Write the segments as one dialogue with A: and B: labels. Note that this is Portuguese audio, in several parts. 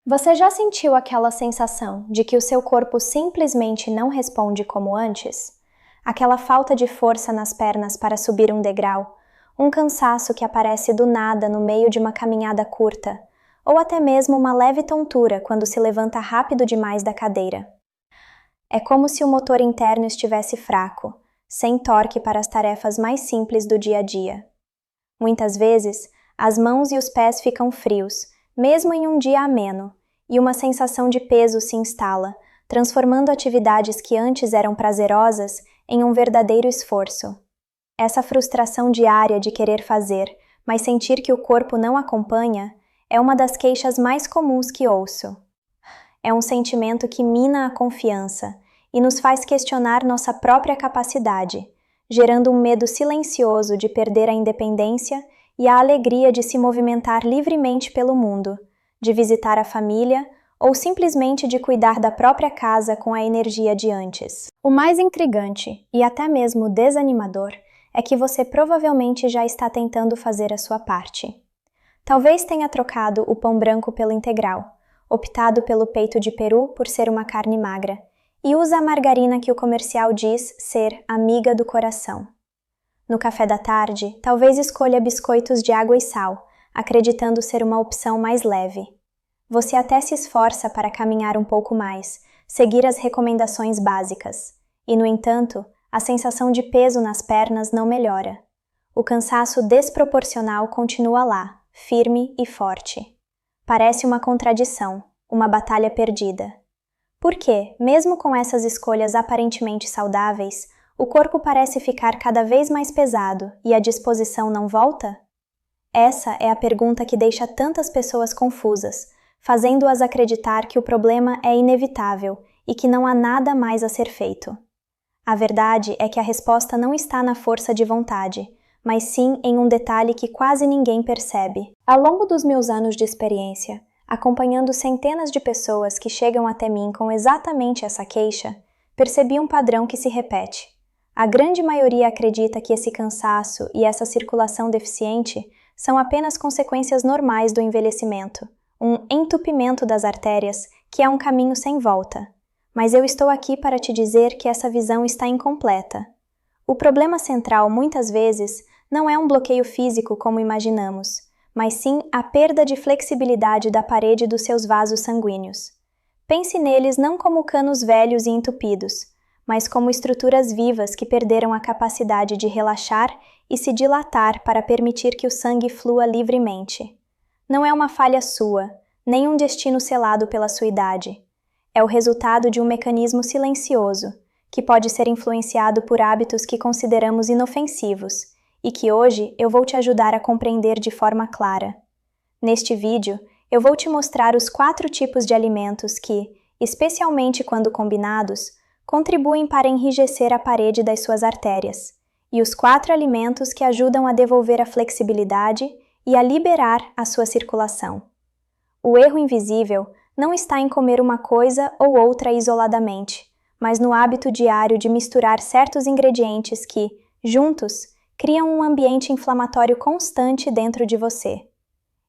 A: Você já sentiu aquela sensação de que o seu corpo simplesmente não responde como antes? Aquela falta de força nas pernas para subir um degrau, um cansaço que aparece do nada no meio de uma caminhada curta, ou até mesmo uma leve tontura quando se levanta rápido demais da cadeira. É como se o motor interno estivesse fraco, sem torque para as tarefas mais simples do dia a dia. Muitas vezes, as mãos e os pés ficam frios, mesmo em um dia ameno, e uma sensação de peso se instala, transformando atividades que antes eram prazerosas em um verdadeiro esforço. Essa frustração diária de querer fazer, mas sentir que o corpo não acompanha, é uma das queixas mais comuns que ouço. É um sentimento que mina a confiança e nos faz questionar nossa própria capacidade, gerando um medo silencioso de perder a independência e a alegria de se movimentar livremente pelo mundo, de visitar a família ou simplesmente de cuidar da própria casa com a energia de antes. O mais intrigante e até mesmo desanimador é que você provavelmente já está tentando fazer a sua parte. Talvez tenha trocado o pão branco pelo integral, optado pelo peito de peru por ser uma carne magra, e usa a margarina que o comercial diz ser amiga do coração. No café da tarde, talvez escolha biscoitos de água e sal, acreditando ser uma opção mais leve. Você até se esforça para caminhar um pouco mais, seguir as recomendações básicas, e, no entanto, a sensação de peso nas pernas não melhora. O cansaço desproporcional continua lá, firme e forte. Parece uma contradição, uma batalha perdida. Por que, mesmo com essas escolhas aparentemente saudáveis, o corpo parece ficar cada vez mais pesado e a disposição não volta? Essa é a pergunta que deixa tantas pessoas confusas, fazendo-as acreditar que o problema é inevitável e que não há nada mais a ser feito. A verdade é que a resposta não está na força de vontade, mas sim em um detalhe que quase ninguém percebe. Ao longo dos meus anos de experiência, acompanhando centenas de pessoas que chegam até mim com exatamente essa queixa, percebi um padrão que se repete. A grande maioria acredita que esse cansaço e essa circulação deficiente são apenas consequências normais do envelhecimento, um entupimento das artérias que é um caminho sem volta. Mas eu estou aqui para te dizer que essa visão está incompleta. O problema central, muitas vezes, não é um bloqueio físico como imaginamos, mas sim a perda de flexibilidade da parede dos seus vasos sanguíneos. Pense neles não como canos velhos e entupidos, mas como estruturas vivas que perderam a capacidade de relaxar e se dilatar para permitir que o sangue flua livremente. Não é uma falha sua, nem um destino selado pela sua idade. É o resultado de um mecanismo silencioso, que pode ser influenciado por hábitos que consideramos inofensivos, e que hoje eu vou te ajudar a compreender de forma clara. Neste vídeo, eu vou te mostrar os 4 tipos de alimentos que, especialmente quando combinados, contribuem para enrijecer a parede das suas artérias, e os 4 alimentos que ajudam a devolver a flexibilidade e a liberar a sua circulação. O erro invisível não está em comer uma coisa ou outra isoladamente, mas no hábito diário de misturar certos ingredientes que, juntos, criam um ambiente inflamatório constante dentro de você.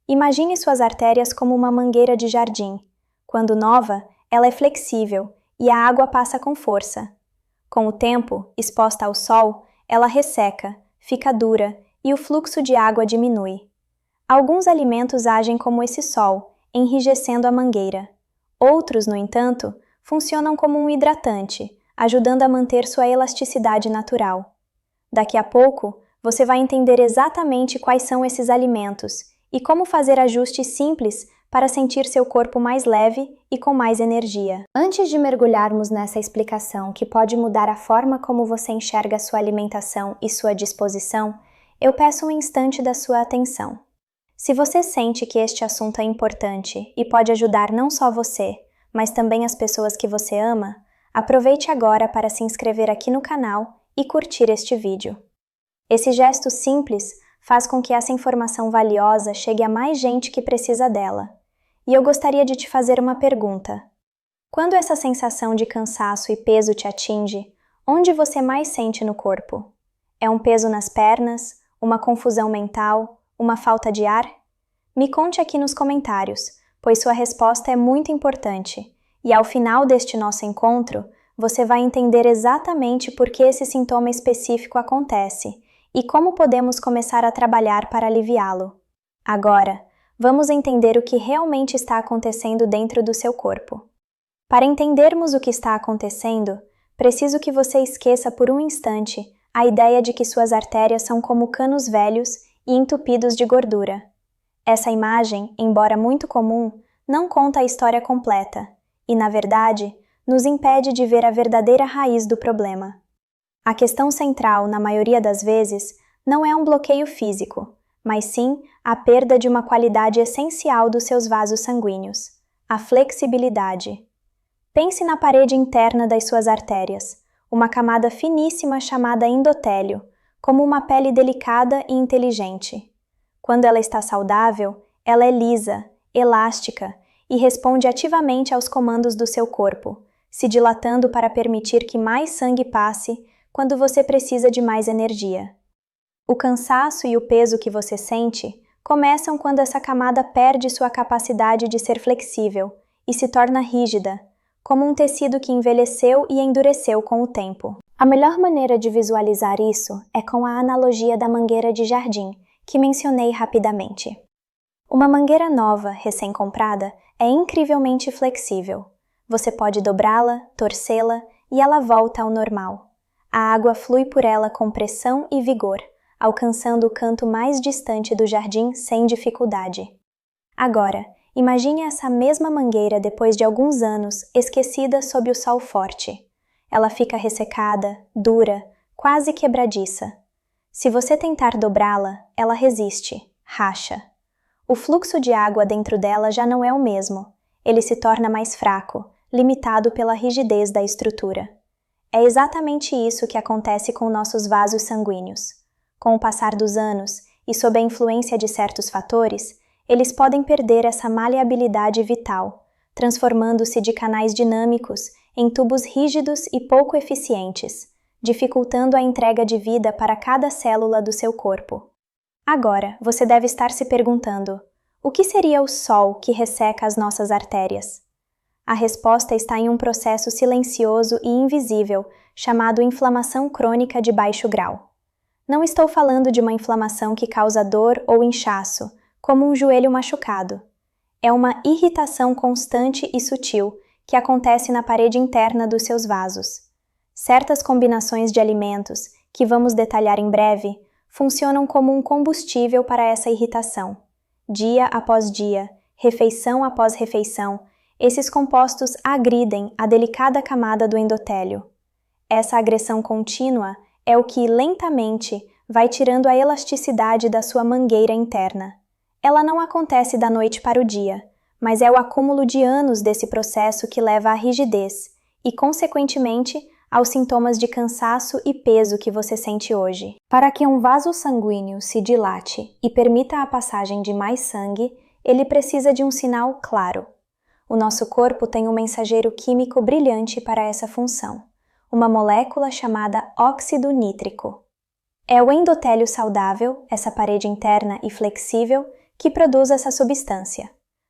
A: Imagine suas artérias como uma mangueira de jardim. Quando nova, ela é flexível e a água passa com força. Com o tempo, exposta ao sol, ela resseca, fica dura e o fluxo de água diminui. Alguns alimentos agem como esse sol, enrijecendo a mangueira. Outros, no entanto, funcionam como um hidratante, ajudando a manter sua elasticidade natural. Daqui a pouco, você vai entender exatamente quais são esses alimentos e como fazer ajustes simples para sentir seu corpo mais leve e com mais energia. Antes de mergulharmos nessa explicação que pode mudar a forma como você enxerga sua alimentação e sua disposição, eu peço um instante da sua atenção. Se você sente que este assunto é importante e pode ajudar não só você, mas também as pessoas que você ama, aproveite agora para se inscrever aqui no canal e curtir este vídeo. Esse gesto simples faz com que essa informação valiosa chegue a mais gente que precisa dela. E eu gostaria de te fazer uma pergunta. Quando essa sensação de cansaço e peso te atinge, onde você mais sente no corpo? É um peso nas pernas? Uma confusão mental? Uma falta de ar? Me conte aqui nos comentários, pois sua resposta é muito importante, e ao final deste nosso encontro, você vai entender exatamente por que esse sintoma específico acontece e como podemos começar a trabalhar para aliviá-lo. Agora, vamos entender o que realmente está acontecendo dentro do seu corpo. Para entendermos o que está acontecendo, preciso que você esqueça por um instante a ideia de que suas artérias são como canos velhos e entupidos de gordura. Essa imagem, embora muito comum, não conta a história completa e, na verdade, nos impede de ver a verdadeira raiz do problema. A questão central, na maioria das vezes, não é um bloqueio físico, mas sim a perda de uma qualidade essencial dos seus vasos sanguíneos, a flexibilidade. Pense na parede interna das suas artérias, uma camada finíssima chamada endotélio, como uma pele delicada e inteligente. Quando ela está saudável, ela é lisa, elástica e responde ativamente aos comandos do seu corpo, se dilatando para permitir que mais sangue passe quando você precisa de mais energia. O cansaço e o peso que você sente começam quando essa camada perde sua capacidade de ser flexível e se torna rígida, como um tecido que envelheceu e endureceu com o tempo. A melhor maneira de visualizar isso é com a analogia da mangueira de jardim, que mencionei rapidamente. Uma mangueira nova, recém-comprada, é incrivelmente flexível. Você pode dobrá-la, torcê-la e ela volta ao normal. A água flui por ela com pressão e vigor, alcançando o canto mais distante do jardim sem dificuldade. Agora, imagine essa mesma mangueira depois de alguns anos esquecida sob o sol forte. Ela fica ressecada, dura, quase quebradiça. Se você tentar dobrá-la, ela resiste, racha. O fluxo de água dentro dela já não é o mesmo. Ele se torna mais fraco, limitado pela rigidez da estrutura. É exatamente isso que acontece com nossos vasos sanguíneos. Com o passar dos anos e sob a influência de certos fatores, eles podem perder essa maleabilidade vital, transformando-se de canais dinâmicos em tubos rígidos e pouco eficientes, dificultando a entrega de vida para cada célula do seu corpo. Agora, você deve estar se perguntando: o que seria o sol que resseca as nossas artérias? A resposta está em um processo silencioso e invisível chamado inflamação crônica de baixo grau. Não estou falando de uma inflamação que causa dor ou inchaço, como um joelho machucado. É uma irritação constante e sutil que acontece na parede interna dos seus vasos. Certas combinações de alimentos, que vamos detalhar em breve, funcionam como um combustível para essa irritação. Dia após dia, refeição após refeição, esses compostos agridem a delicada camada do endotélio. Essa agressão contínua é o que, lentamente, vai tirando a elasticidade da sua mangueira interna. Ela não acontece da noite para o dia, mas é o acúmulo de anos desse processo que leva à rigidez e, consequentemente, aos sintomas de cansaço e peso que você sente hoje. Para que um vaso sanguíneo se dilate e permita a passagem de mais sangue, ele precisa de um sinal claro. O nosso corpo tem um mensageiro químico brilhante para essa função, uma molécula chamada óxido nítrico. É o endotélio saudável, essa parede interna e flexível, que produz essa substância.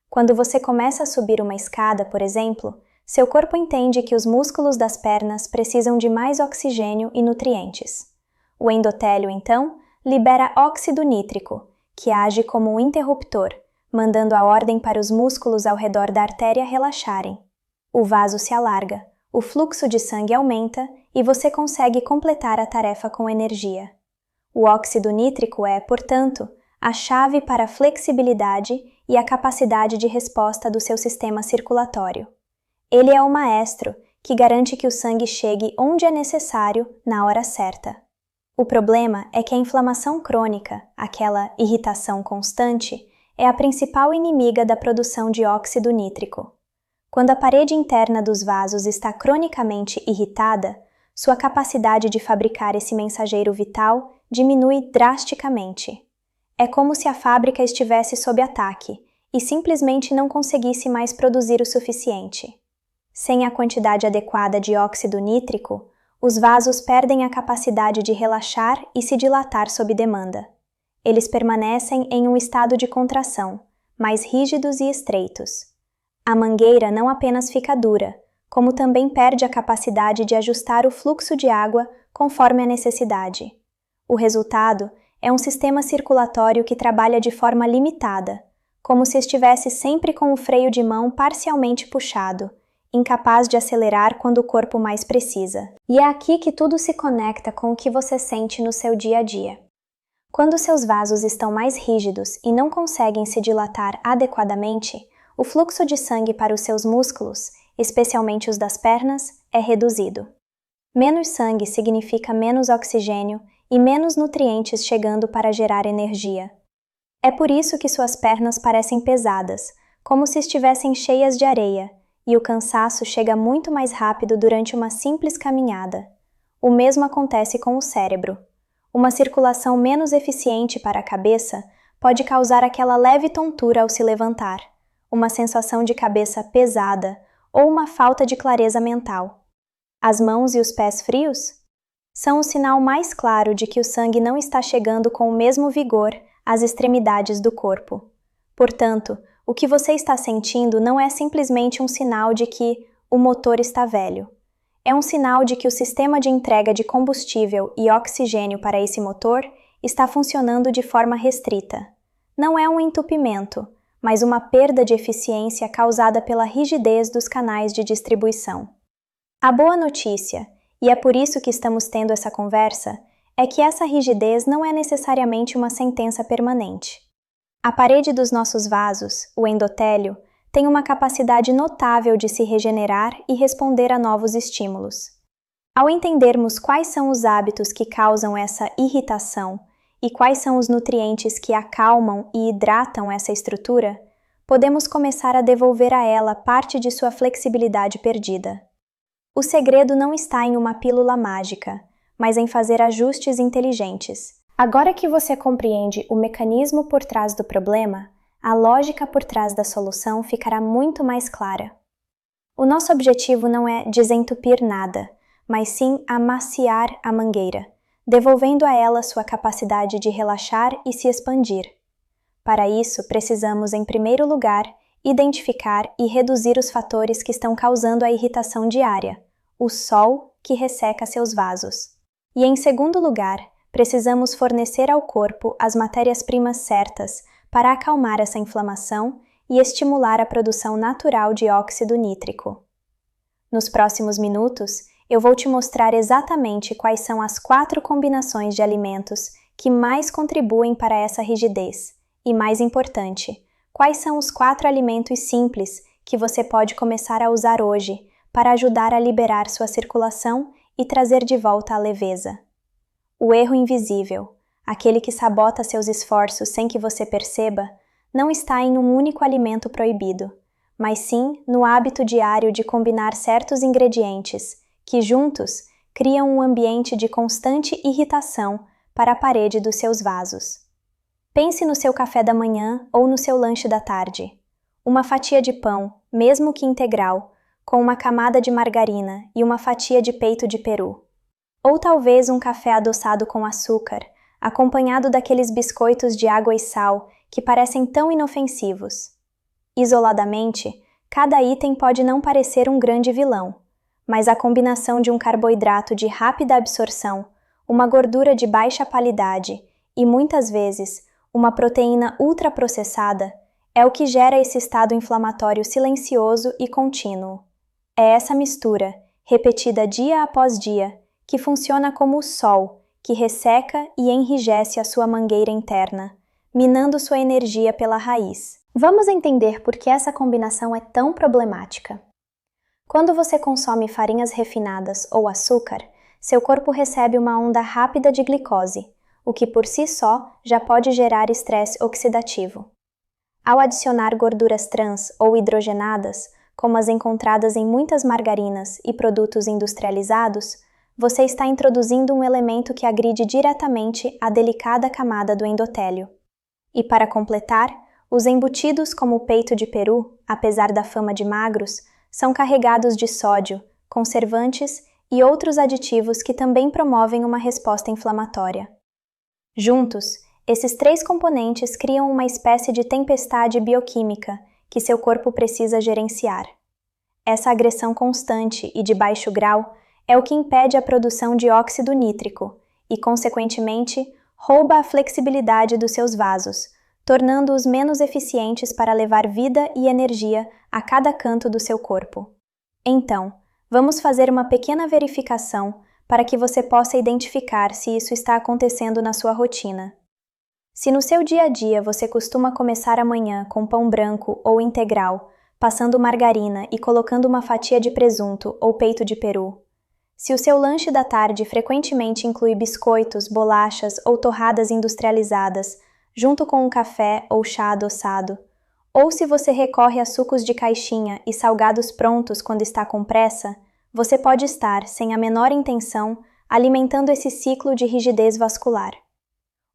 A: Quando você começa a subir uma escada, por exemplo, seu corpo entende que os músculos das pernas precisam de mais oxigênio e nutrientes. O endotélio, então, libera óxido nítrico, que age como um interruptor, mandando a ordem para os músculos ao redor da artéria relaxarem. O vaso se alarga, o fluxo de sangue aumenta e você consegue completar a tarefa com energia. O óxido nítrico é, portanto, a chave para a flexibilidade e a capacidade de resposta do seu sistema circulatório. Ele é o maestro que garante que o sangue chegue onde é necessário na hora certa. O problema é que a inflamação crônica, aquela irritação constante, é a principal inimiga da produção de óxido nítrico. Quando a parede interna dos vasos está cronicamente irritada, sua capacidade de fabricar esse mensageiro vital diminui drasticamente. É como se a fábrica estivesse sob ataque e simplesmente não conseguisse mais produzir o suficiente. Sem a quantidade adequada de óxido nítrico, os vasos perdem a capacidade de relaxar e se dilatar sob demanda. Eles permanecem em um estado de contração, mais rígidos e estreitos. A mangueira não apenas fica dura, como também perde a capacidade de ajustar o fluxo de água conforme a necessidade. O resultado é um sistema circulatório que trabalha de forma limitada, como se estivesse sempre com o freio de mão parcialmente puxado, incapaz de acelerar quando o corpo mais precisa. E é aqui que tudo se conecta com o que você sente no seu dia a dia. Quando seus vasos estão mais rígidos e não conseguem se dilatar adequadamente, o fluxo de sangue para os seus músculos, especialmente os das pernas, é reduzido. Menos sangue significa menos oxigênio e menos nutrientes chegando para gerar energia. É por isso que suas pernas parecem pesadas, como se estivessem cheias de areia, e o cansaço chega muito mais rápido durante uma simples caminhada. O mesmo acontece com o cérebro. Uma circulação menos eficiente para a cabeça pode causar aquela leve tontura ao se levantar, uma sensação de cabeça pesada ou uma falta de clareza mental. As mãos e os pés frios? São o sinal mais claro de que o sangue não está chegando com o mesmo vigor às extremidades do corpo. Portanto, o que você está sentindo não é simplesmente um sinal de que o motor está velho. É um sinal de que o sistema de entrega de combustível e oxigênio para esse motor está funcionando de forma restrita. Não é um entupimento, mas uma perda de eficiência causada pela rigidez dos canais de distribuição. A boa notícia, e é por isso que estamos tendo essa conversa, é que essa rigidez não é necessariamente uma sentença permanente. A parede dos nossos vasos, o endotélio, tem uma capacidade notável de se regenerar e responder a novos estímulos. Ao entendermos quais são os hábitos que causam essa irritação e quais são os nutrientes que acalmam e hidratam essa estrutura, podemos começar a devolver a ela parte de sua flexibilidade perdida. O segredo não está em uma pílula mágica, mas em fazer ajustes inteligentes. Agora que você compreende o mecanismo por trás do problema, a lógica por trás da solução ficará muito mais clara. O nosso objetivo não é desentupir nada, mas sim amaciar a mangueira, devolvendo a ela sua capacidade de relaxar e se expandir. Para isso, precisamos, em primeiro lugar, identificar e reduzir os fatores que estão causando a irritação diária, o sol que resseca seus vasos. E, em segundo lugar, precisamos fornecer ao corpo as matérias-primas certas para acalmar essa inflamação e estimular a produção natural de óxido nítrico. Nos próximos minutos, eu vou te mostrar exatamente quais são as 4 combinações de alimentos que mais contribuem para essa rigidez e, mais importante, quais são os 4 alimentos simples que você pode começar a usar hoje para ajudar a liberar sua circulação e trazer de volta a leveza. O erro invisível, aquele que sabota seus esforços sem que você perceba, não está em um único alimento proibido, mas sim no hábito diário de combinar certos ingredientes que, juntos, criam um ambiente de constante irritação para a parede dos seus vasos. Pense no seu café da manhã ou no seu lanche da tarde. Uma fatia de pão, mesmo que integral, com uma camada de margarina e uma fatia de peito de peru. Ou talvez um café adoçado com açúcar, acompanhado daqueles biscoitos de água e sal que parecem tão inofensivos. Isoladamente, cada item pode não parecer um grande vilão, mas a combinação de um carboidrato de rápida absorção, uma gordura de baixa qualidade e, muitas vezes, uma proteína ultraprocessada é o que gera esse estado inflamatório silencioso e contínuo. É essa mistura, repetida dia após dia, que funciona como o sol, que resseca e enrijece a sua mangueira interna, minando sua energia pela raiz. Vamos entender por que essa combinação é tão problemática. Quando você consome farinhas refinadas ou açúcar, seu corpo recebe uma onda rápida de glicose, o que por si só já pode gerar estresse oxidativo. Ao adicionar gorduras trans ou hidrogenadas, como as encontradas em muitas margarinas e produtos industrializados, você está introduzindo um elemento que agride diretamente a delicada camada do endotélio. E para completar, os embutidos como o peito de peru, apesar da fama de magros, são carregados de sódio, conservantes e outros aditivos que também promovem uma resposta inflamatória. Juntos, Esses três componentes criam uma espécie de tempestade bioquímica que seu corpo precisa gerenciar. Essa agressão constante e de baixo grau é o que impede a produção de óxido nítrico e, consequentemente, rouba a flexibilidade dos seus vasos, tornando-os menos eficientes para levar vida e energia a cada canto do seu corpo. Então, vamos fazer uma pequena verificação para que você possa identificar se isso está acontecendo na sua rotina. Se no seu dia a dia você costuma começar a manhã com pão branco ou integral, passando margarina e colocando uma fatia de presunto ou peito de peru, se o seu lanche da tarde frequentemente inclui biscoitos, bolachas ou torradas industrializadas, junto com um café ou chá adoçado, ou se você recorre a sucos de caixinha e salgados prontos quando está com pressa, você pode estar, sem a menor intenção, alimentando esse ciclo de rigidez vascular.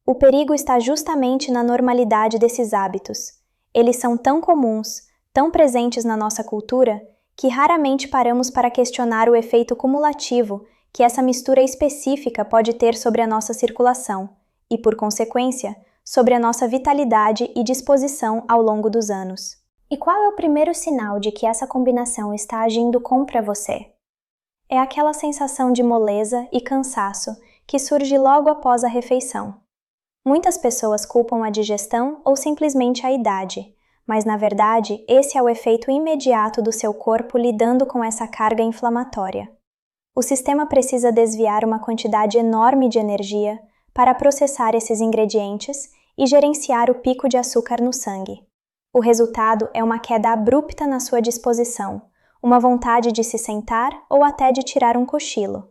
A: O perigo está justamente na normalidade desses hábitos. Eles são tão comuns, tão presentes na nossa cultura, que raramente paramos para questionar o efeito cumulativo que essa mistura específica pode ter sobre a nossa circulação e, por consequência, sobre a nossa vitalidade e disposição ao longo dos anos. E qual é o primeiro sinal de que essa combinação está agindo contra você? É aquela sensação de moleza e cansaço que surge logo após a refeição. Muitas pessoas culpam a digestão ou simplesmente a idade, mas na verdade esse é o efeito imediato do seu corpo lidando com essa carga inflamatória. O sistema precisa desviar uma quantidade enorme de energia para processar esses ingredientes e gerenciar o pico de açúcar no sangue. O resultado é uma queda abrupta na sua disposição, uma vontade de se sentar ou até de tirar um cochilo.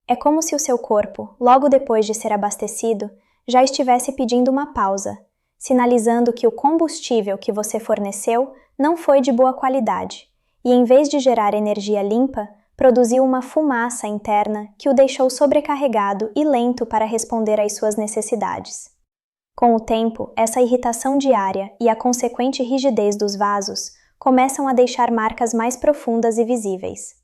A: É como se o seu corpo, logo depois de ser abastecido, já estivesse pedindo uma pausa, sinalizando que o combustível que você forneceu não foi de boa qualidade, e em vez de gerar energia limpa, produziu uma fumaça interna que o deixou sobrecarregado e lento para responder às suas necessidades. Com o tempo, essa irritação diária e a consequente rigidez dos vasos começam a deixar marcas mais profundas e visíveis.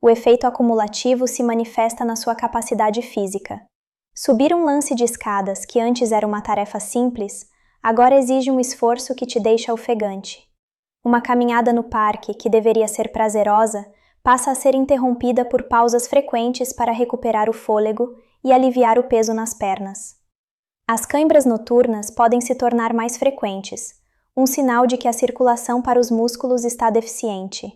A: O efeito acumulativo se manifesta na sua capacidade física. Subir um lance de escadas que antes era uma tarefa simples, agora exige um esforço que te deixa ofegante. Uma caminhada no parque, que deveria ser prazerosa, passa a ser interrompida por pausas frequentes para recuperar o fôlego e aliviar o peso nas pernas. As cãibras noturnas podem se tornar mais frequentes, um sinal de que a circulação para os músculos está deficiente.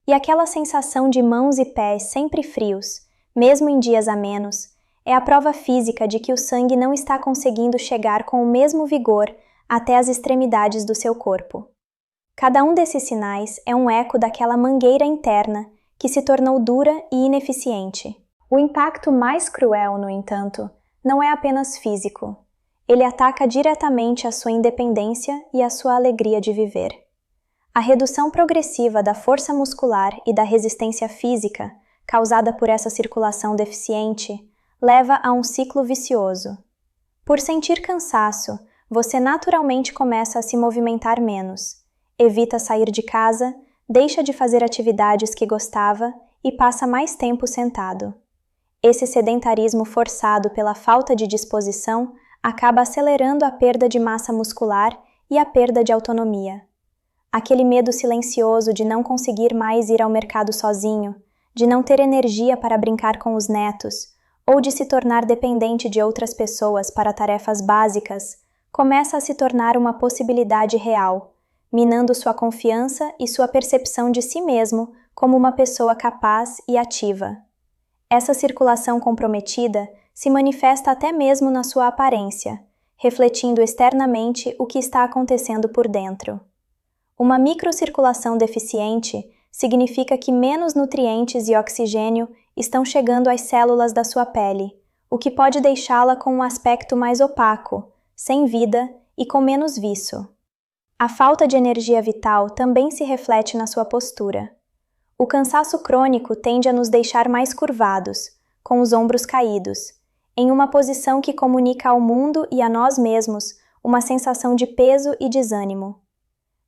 A: E aquela sensação de mãos e pés sempre frios, mesmo em dias amenos, é a prova física de que o sangue não está conseguindo chegar com o mesmo vigor até as extremidades do seu corpo. Cada um desses sinais é um eco daquela mangueira interna que se tornou dura e ineficiente. O impacto mais cruel, no entanto, não é apenas físico. Ele ataca diretamente a sua independência e a sua alegria de viver. A redução progressiva da força muscular e da resistência física, causada por essa circulação deficiente, leva a um ciclo vicioso. Por sentir cansaço, você naturalmente começa a se movimentar menos, evita sair de casa, deixa de fazer atividades que gostava e passa mais tempo sentado. Esse sedentarismo forçado pela falta de disposição acaba acelerando a perda de massa muscular e a perda de autonomia. Aquele medo silencioso de não conseguir mais ir ao mercado sozinho, de não ter energia para brincar com os netos, ou de se tornar dependente de outras pessoas para tarefas básicas, começa a se tornar uma possibilidade real, minando sua confiança e sua percepção de si mesmo como uma pessoa capaz e ativa. Essa circulação comprometida se manifesta até mesmo na sua aparência, refletindo externamente o que está acontecendo por dentro. Uma microcirculação deficiente significa que menos nutrientes e oxigênio estão chegando às células da sua pele, o que pode deixá-la com um aspecto mais opaco, sem vida e com menos viço. A falta de energia vital também se reflete na sua postura. O cansaço crônico tende a nos deixar mais curvados, com os ombros caídos, em uma posição que comunica ao mundo e a nós mesmos uma sensação de peso e desânimo.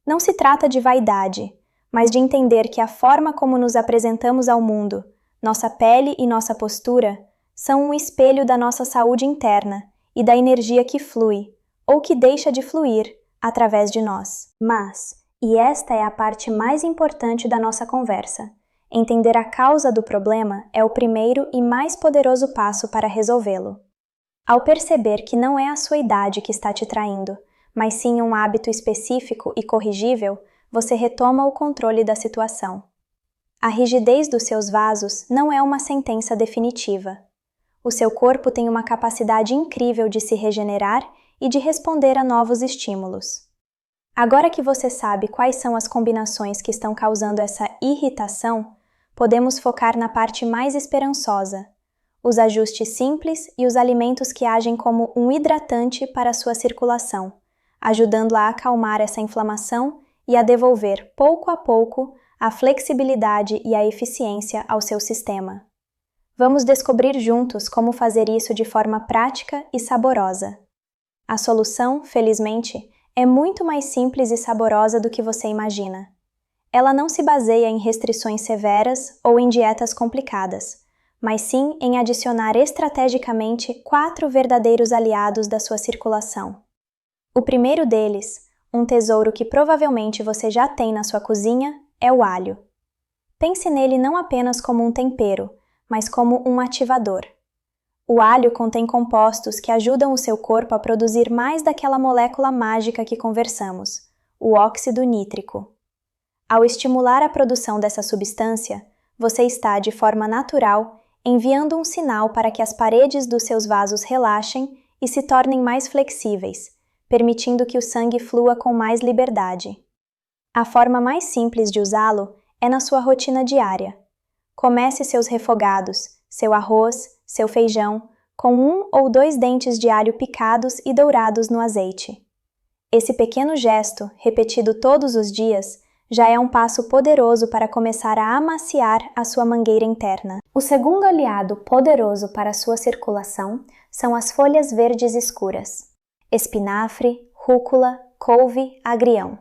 A: Não se trata de vaidade, mas de entender que a forma como nos apresentamos ao mundo, nossa pele e nossa postura, são um espelho da nossa saúde interna e da energia que flui, ou que deixa de fluir através de nós. Mas, e esta é a parte mais importante da nossa conversa, entender a causa do problema é o primeiro e mais poderoso passo para resolvê-lo. Ao perceber que não é a sua idade que está te traindo, mas sim um hábito específico e corrigível, você retoma o controle da situação. A rigidez dos seus vasos não é uma sentença definitiva. O seu corpo tem uma capacidade incrível de se regenerar e de responder a novos estímulos. Agora que você sabe quais são as combinações que estão causando essa irritação, podemos focar na parte mais esperançosa, os ajustes simples e os alimentos que agem como um hidratante para a sua circulação, ajudando a acalmar essa inflamação e a devolver, pouco a pouco, a flexibilidade e a eficiência ao seu sistema. Vamos descobrir juntos como fazer isso de forma prática e saborosa. A solução, felizmente, é muito mais simples e saborosa do que você imagina. Ela não se baseia em restrições severas ou em dietas complicadas, mas sim em adicionar estrategicamente 4 verdadeiros aliados da sua circulação. O primeiro deles, um tesouro que provavelmente você já tem na sua cozinha, é o alho. Pense nele não apenas como um tempero, mas como um ativador. O alho contém compostos que ajudam o seu corpo a produzir mais daquela molécula mágica que conversamos, o óxido nítrico. Ao estimular a produção dessa substância, você está, de forma natural, enviando um sinal para que as paredes dos seus vasos relaxem e se tornem mais flexíveis, permitindo que o sangue flua com mais liberdade. A forma mais simples de usá-lo é na sua rotina diária. Comece seus refogados, seu arroz, seu feijão, com 1 ou 2 dentes de alho picados e dourados no azeite. Esse pequeno gesto, repetido todos os dias, já é um passo poderoso para começar a amaciar a sua mangueira interna. O segundo aliado poderoso para a sua circulação são as folhas verdes escuras: espinafre, rúcula, couve, agrião.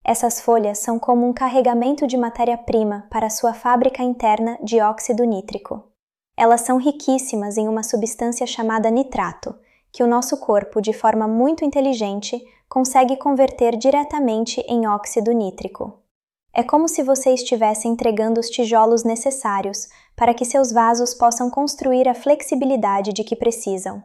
A: Essas folhas são como um carregamento de matéria-prima para a sua fábrica interna de óxido nítrico. Elas são riquíssimas em uma substância chamada nitrato, que o nosso corpo, de forma muito inteligente, consegue converter diretamente em óxido nítrico. É como se você estivesse entregando os tijolos necessários para que seus vasos possam construir a flexibilidade de que precisam.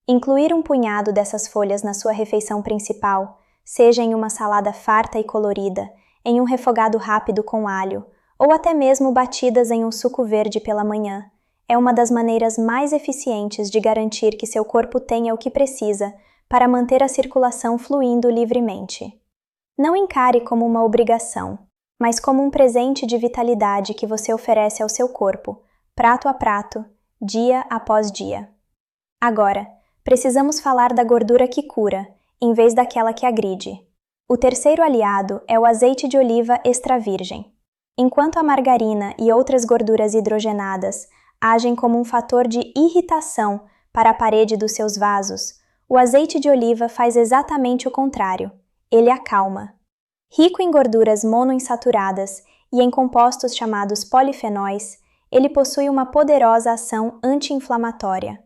A: Incluir um punhado dessas folhas na sua refeição principal, seja em uma salada farta e colorida, em um refogado rápido com alho, ou até mesmo batidas em um suco verde pela manhã, é uma das maneiras mais eficientes de garantir que seu corpo tenha o que precisa para manter a circulação fluindo livremente. Não encare como uma obrigação, mas como um presente de vitalidade que você oferece ao seu corpo, prato a prato, dia após dia. Agora, precisamos falar da gordura que cura, em vez daquela que agride. O terceiro aliado é o azeite de oliva extra virgem. Enquanto a margarina e outras gorduras hidrogenadas agem como um fator de irritação para a parede dos seus vasos, o azeite de oliva faz exatamente o contrário. Ele acalma. Rico em gorduras monoinsaturadas e em compostos chamados polifenóis, ele possui uma poderosa ação anti-inflamatória.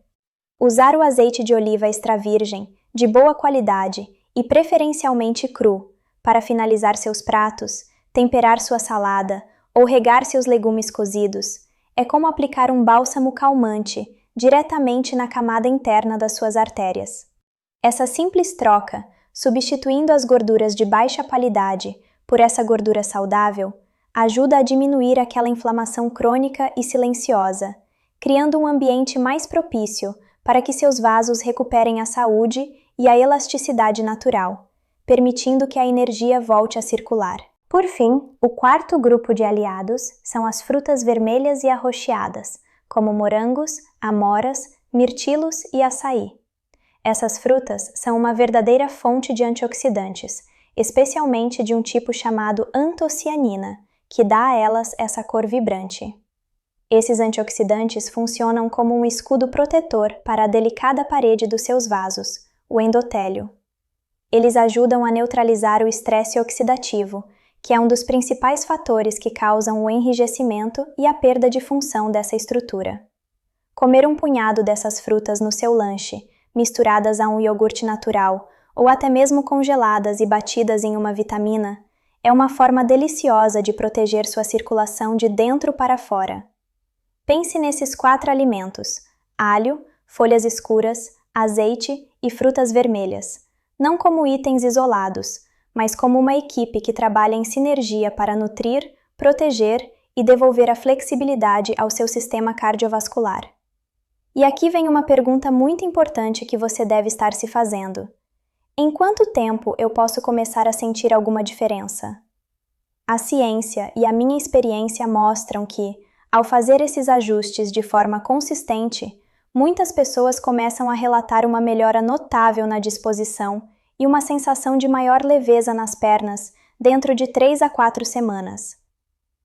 A: Usar o azeite de oliva extra virgem, de boa qualidade e preferencialmente cru, para finalizar seus pratos, temperar sua salada ou regar seus legumes cozidos, é como aplicar um bálsamo calmante diretamente na camada interna das suas artérias. Essa simples troca, substituindo as gorduras de baixa qualidade por essa gordura saudável, ajuda a diminuir aquela inflamação crônica e silenciosa, criando um ambiente mais propício para que seus vasos recuperem a saúde e a elasticidade natural, permitindo que a energia volte a circular. Por fim, o quarto grupo de aliados são as frutas vermelhas e arroxeadas, como morangos, amoras, mirtilos e açaí. Essas frutas são uma verdadeira fonte de antioxidantes, especialmente de um tipo chamado antocianina, que dá a elas essa cor vibrante. Esses antioxidantes funcionam como um escudo protetor para a delicada parede dos seus vasos, o endotélio. Eles ajudam a neutralizar o estresse oxidativo, que é um dos principais fatores que causam o enrijecimento e a perda de função dessa estrutura. Comer um punhado dessas frutas no seu lanche, misturadas a um iogurte natural ou até mesmo congeladas e batidas em uma vitamina, é uma forma deliciosa de proteger sua circulação de dentro para fora. Pense nesses 4 alimentos: alho, folhas escuras, azeite e frutas vermelhas, não como itens isolados, mas como uma equipe que trabalha em sinergia para nutrir, proteger e devolver a flexibilidade ao seu sistema cardiovascular. E aqui vem uma pergunta muito importante que você deve estar se fazendo. Em quanto tempo eu posso começar a sentir alguma diferença? A ciência e a minha experiência mostram que, ao fazer esses ajustes de forma consistente, muitas pessoas começam a relatar uma melhora notável na disposição e uma sensação de maior leveza nas pernas dentro de 3 a 4 semanas.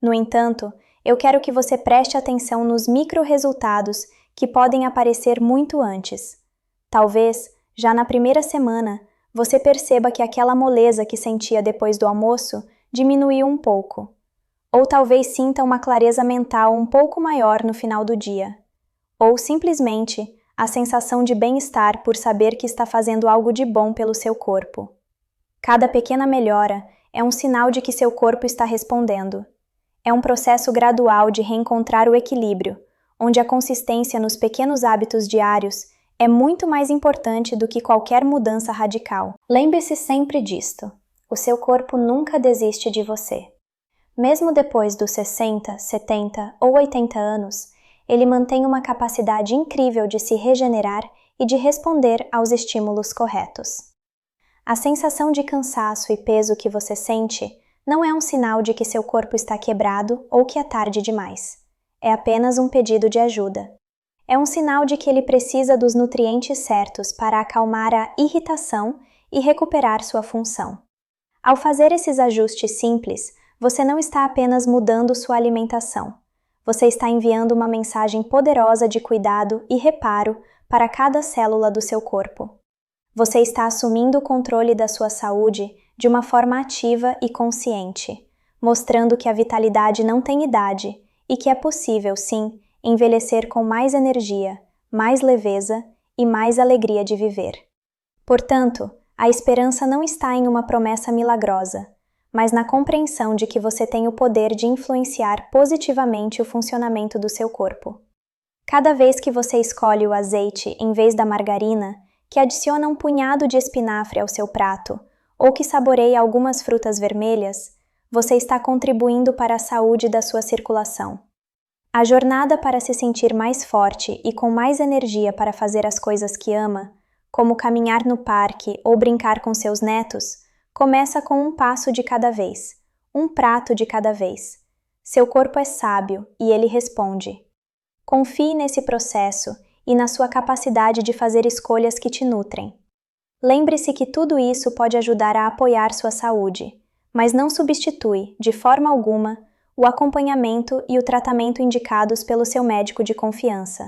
A: No entanto, eu quero que você preste atenção nos micro-resultados que podem aparecer muito antes. Talvez, já na primeira semana, você perceba que aquela moleza que sentia depois do almoço diminuiu um pouco. Ou talvez sinta uma clareza mental um pouco maior no final do dia. Ou, simplesmente, a sensação de bem-estar por saber que está fazendo algo de bom pelo seu corpo. Cada pequena melhora é um sinal de que seu corpo está respondendo. É um processo gradual de reencontrar o equilíbrio, onde a consistência nos pequenos hábitos diários é muito mais importante do que qualquer mudança radical. Lembre-se sempre disto: o seu corpo nunca desiste de você. Mesmo depois dos 60, 70 ou 80 anos, ele mantém uma capacidade incrível de se regenerar e de responder aos estímulos corretos. A sensação de cansaço e peso que você sente não é um sinal de que seu corpo está quebrado ou que é tarde demais. É apenas um pedido de ajuda. É um sinal de que ele precisa dos nutrientes certos para acalmar a irritação e recuperar sua função. Ao fazer esses ajustes simples, você não está apenas mudando sua alimentação. Você está enviando uma mensagem poderosa de cuidado e reparo para cada célula do seu corpo. Você está assumindo o controle da sua saúde de uma forma ativa e consciente, mostrando que a vitalidade não tem idade e que é possível, sim, envelhecer com mais energia, mais leveza e mais alegria de viver. Portanto, a esperança não está em uma promessa milagrosa, mas na compreensão de que você tem o poder de influenciar positivamente o funcionamento do seu corpo. Cada vez que você escolhe o azeite em vez da margarina, que adiciona um punhado de espinafre ao seu prato, ou que saboreia algumas frutas vermelhas, você está contribuindo para a saúde da sua circulação. A jornada para se sentir mais forte e com mais energia para fazer as coisas que ama, como caminhar no parque ou brincar com seus netos, começa com um passo de cada vez, um prato de cada vez. Seu corpo é sábio e ele responde. Confie nesse processo e na sua capacidade de fazer escolhas que te nutrem. Lembre-se que tudo isso pode ajudar a apoiar sua saúde, mas não substitui, de forma alguma, o acompanhamento e o tratamento indicados pelo seu médico de confiança.